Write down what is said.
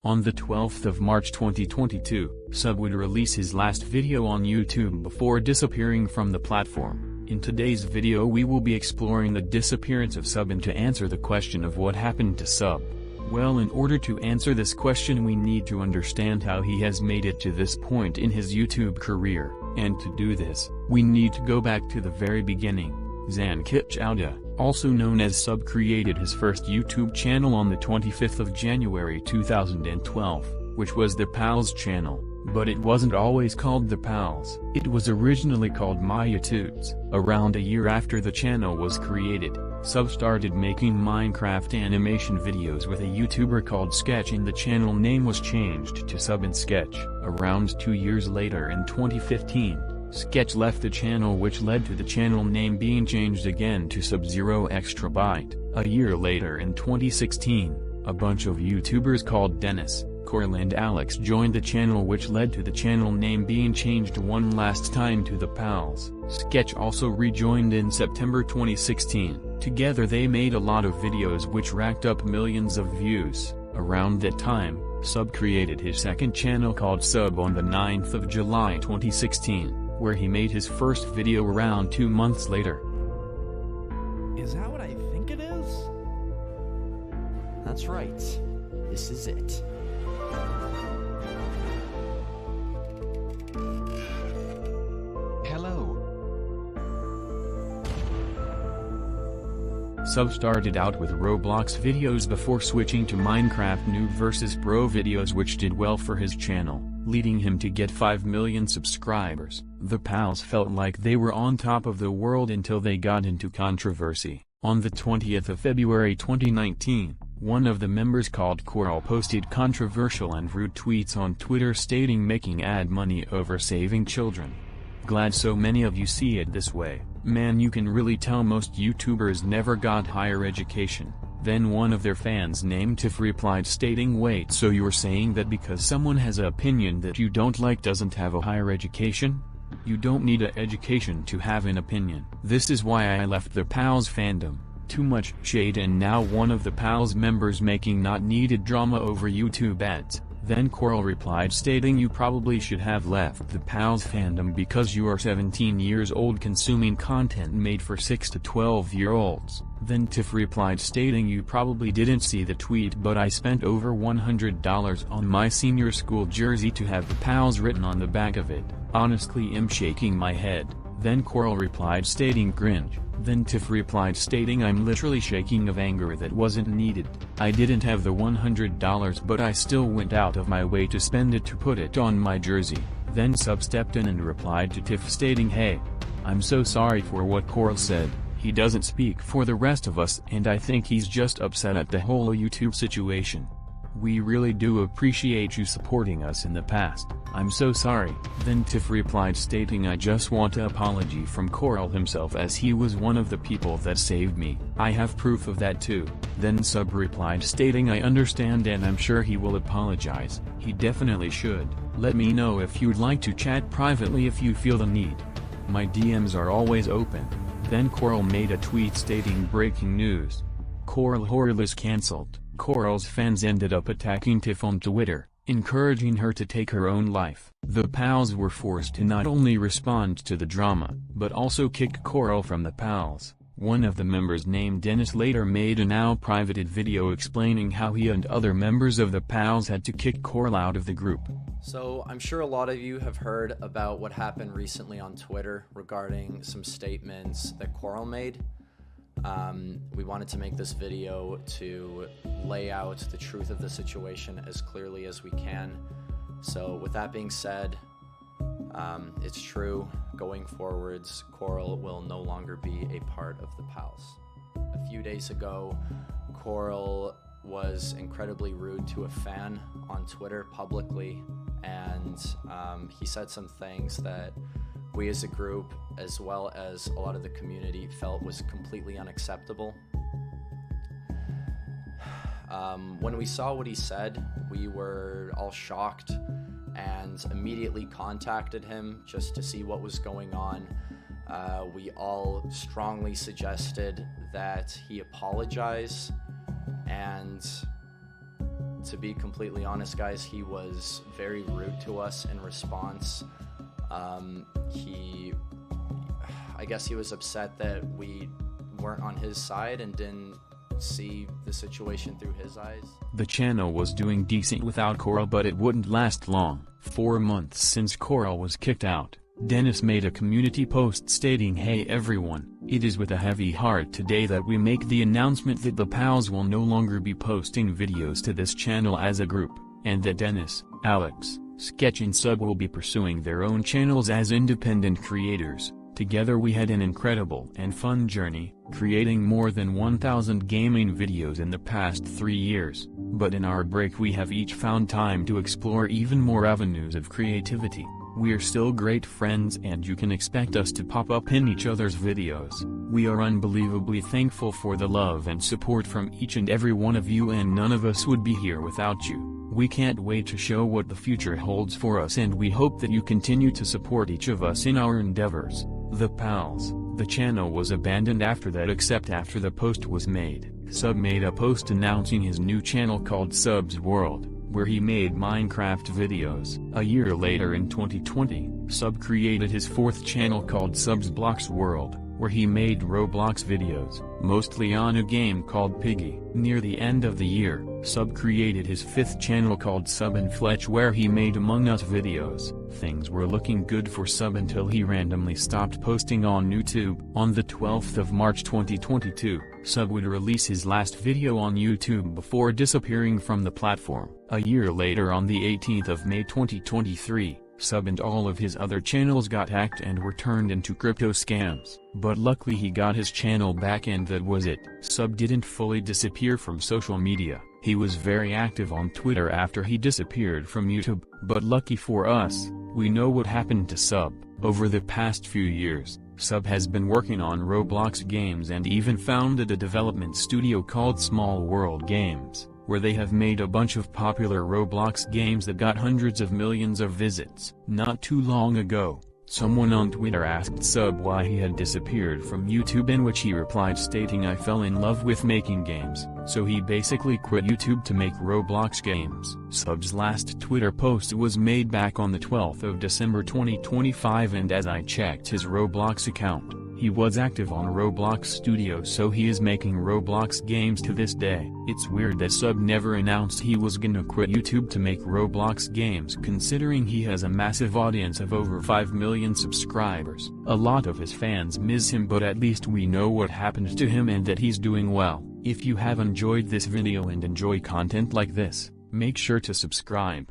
On the 12th of March 2022, Sub would release his last video on YouTube before disappearing from the platform. In today's video we will be exploring the disappearance of Sub and to answer the question of what happened to Sub. Well, in order to answer this question we need to understand how he has made it to this point in his YouTube career, and to do this, we need to go back to the very beginning. Zankit Chowda, also known as Sub, created his first YouTube channel on the 25th of January 2012, which was the Pals channel, but it wasn't always called the Pals. It was originally called MyYouTubes. Around a year after the channel was created, Sub started making Minecraft animation videos with a YouTuber called Sketch, and the channel name was changed to Sub and Sketch. Around 2 years later, in 2015, Sketch left the channel, which led to the channel name being changed again to Sub-Zero Extrabyte. A year later, in 2016, a bunch of YouTubers called Dennis, Corl and Alex joined the channel, which led to the channel name being changed one last time to The Pals. Sketch also rejoined in September 2016. Together they made a lot of videos which racked up millions of views. Around that time, Sub created his second channel called Sub on the 9th of July 2016, where he made his first video around 2 months later. Is that what I think it is? That's right. This is it. Hello. Sub started out with Roblox videos before switching to Minecraft Noob vs Pro videos, which did well for his channel, leading him to get 5 million subscribers. The Pals felt like they were on top of the world until they got into controversy. On the 20th of February 2019, one of the members called Corl posted controversial and rude tweets on Twitter stating making ad money over saving children. Glad so many of you see it this way. Man, you can really tell most YouTubers never got higher education. Then one of their fans named Tiff replied stating, wait, so you're saying that because someone has an opinion that you don't like doesn't have a higher education? You don't need an education to have an opinion. This is why I left the Pals fandom. Too much shade, and now one of the Pals members making not needed drama over YouTube ads. Then Corl replied stating, you probably should have left the Pals fandom because you are 17 years old consuming content made for 6 to 12-year-olds. Then Tiff replied stating, you probably didn't see the tweet, but I spent over $100 on my senior school jersey to have the Pals written on the back of it. Honestly, I'm shaking my head. Then Corl replied stating, cringe. Then Tiff replied stating, I'm literally shaking of anger that wasn't needed. I didn't have the $100, but I still went out of my way to spend it to put it on my jersey. Then Sub stepped in and replied to Tiff stating, hey, I'm so sorry for what Corl said. He doesn't speak for the rest of us, and I think he's just upset at the whole YouTube situation. We really do appreciate you supporting us in the past. I'm so sorry. Then Tiff replied stating, I just want an apology from Corl himself, as he was one of the people that saved me. I have proof of that too. Then Sub replied stating, I understand and I'm sure he will apologize. He definitely should. Let me know if you'd like to chat privately if you feel the need. My DMs are always open. Then Corl made a tweet stating, breaking news. Corl is cancelled. Corl's fans ended up attacking Tiff on Twitter, encouraging her to take her own life. The Pals were forced to not only respond to the drama, but also kick Corl from the Pals. One of the members named Dennis later made a now privated video explaining how he and other members of the Pals had to kick Corl out of the group. So I'm sure a lot of you have heard about what happened recently on Twitter regarding some statements that Corl made. We wanted to make this video to lay out the truth of the situation as clearly as we can. So with that being said, it's true. Going forwards, Corl will no longer be a part of the Pals. A few days ago, Corl was incredibly rude to a fan on Twitter publicly, and he said some things that we as a group, as well as a lot of the community, felt was completely unacceptable. When we saw what he said, we were all shocked and immediately contacted him just to see what was going on. We all strongly suggested that he apologize and to be completely honest, guys, he was very rude to us in response. I guess he was upset that we weren't on his side and didn't see the situation through his eyes. The channel was doing decent without Corl, but it wouldn't last long. 4 months since Corl was kicked out, Dennis made a community post stating, "Hey everyone, it is with a heavy heart today that we make the announcement that the pals will no longer be posting videos to this channel as a group, and that Dennis, Alex, Sketch and Sub will be pursuing their own channels as independent creators. Together we had an incredible and fun journey, creating more than 1,000 gaming videos in the past 3 years, but in our break we have each found time to explore even more avenues of creativity. We're still great friends and you can expect us to pop up in each other's videos. We are unbelievably thankful for the love and support from each and every one of you, and none of us would be here without you. We can't wait to show what the future holds for us, and we hope that you continue to support each of us in our endeavors." The pals. The channel was abandoned after that, except after the post was made. Sub made a post announcing his new channel called Sub's World, where he made Minecraft videos. A year later in 2020, Sub created his 4th channel called Sub's Blocks World, where he made Roblox videos, mostly on a game called Piggy. Near the end of the year, Sub created his 5th channel called Sub and Fletch, where he made Among Us videos. Things were looking good for Sub until he randomly stopped posting on YouTube. On the 12th of March 2022, Sub would release his last video on YouTube before disappearing from the platform. A year later, on the 18th of May 2023, Sub and all of his other channels got hacked and were turned into crypto scams. But luckily he got his channel back, and that was it. Sub didn't fully disappear from social media. He was very active on Twitter after he disappeared from YouTube. But lucky for us, we know what happened to Sub. Over the past few years, Sub has been working on Roblox games and even founded a development studio called Small World Games, where they have made a bunch of popular Roblox games that got hundreds of millions of visits. Not too long ago, someone on Twitter asked Sub why he had disappeared from YouTube, in which he replied stating, "I fell in love with making games, so he basically quit YouTube to make Roblox games." Sub's last Twitter post was made back on the 12th of December 2025, and as I checked his Roblox account, he was active on Roblox Studio, so he is making Roblox games to this day. It's weird that Sub never announced he was gonna quit YouTube to make Roblox games, considering he has a massive audience of over 5 million subscribers. A lot of his fans miss him, but at least we know what happened to him and that he's doing well. If you have enjoyed this video and enjoy content like this, make sure to subscribe.